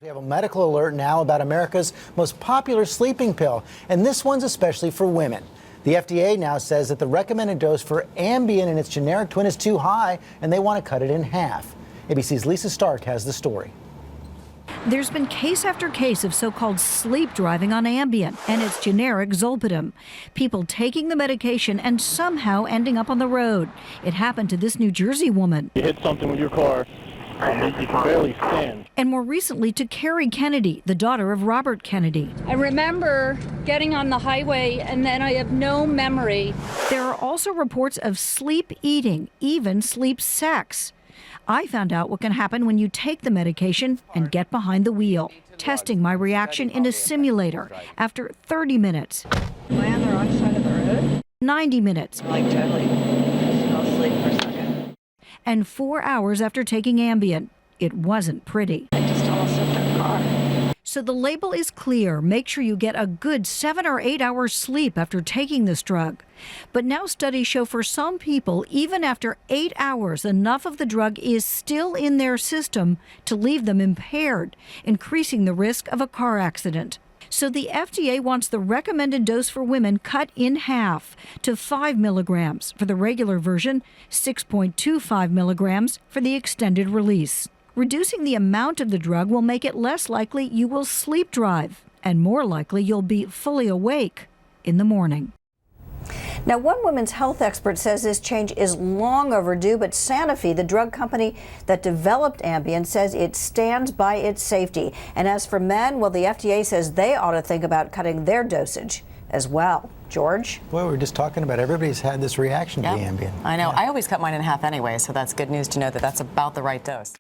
We have a medical alert now about America's most popular sleeping pill, and this one's especially for women. The FDA now says that the recommended dose for Ambein and its generic twin is too high, and they want to cut it in half. ABC's Lisa Stark has the story. There's been case after case of so-called sleep driving on Ambein and its generic Zolpidem. People taking the medication and somehow ending up on the road. It happened to this New Jersey woman. You hit something with your car, and you can barely stand. And more recently to Carrie Kennedy, the daughter of Robert Kennedy. I remember getting on the highway and then I have no memory. There are also reports of sleep eating, even sleep sex. I found out what can happen when you take the medication and get behind the wheel, testing my reaction in a simulator after 30 minutes. Am I on the wrong side of the road? 90 minutes. Like totally. I'll sleep for a second. And 4 hours after taking Ambien. It wasn't pretty. I just almost hit the car. So the label is clear. Make sure you get a good 7 or 8 hours sleep after taking this drug. But now studies show for some people, even after 8 hours, enough of the drug is still in their system to leave them impaired, increasing the risk of a car accident. So the FDA wants the recommended dose for women cut in half to 5 milligrams for the regular version, 6.25 milligrams for the extended release. Reducing the amount of the drug will make it less likely you will sleep drive and more likely you'll be fully awake in the morning. Now, one women's health expert says this change is long overdue, but Sanofi, the drug company that developed Ambien, says it stands by its safety. And as for men, well, the FDA says they ought to think about cutting their dosage as well. George? Well, we were just talking about everybody's had this reaction to the Ambien. I know. I always cut mine in half anyway, so that's good news to know that that's about the right dose.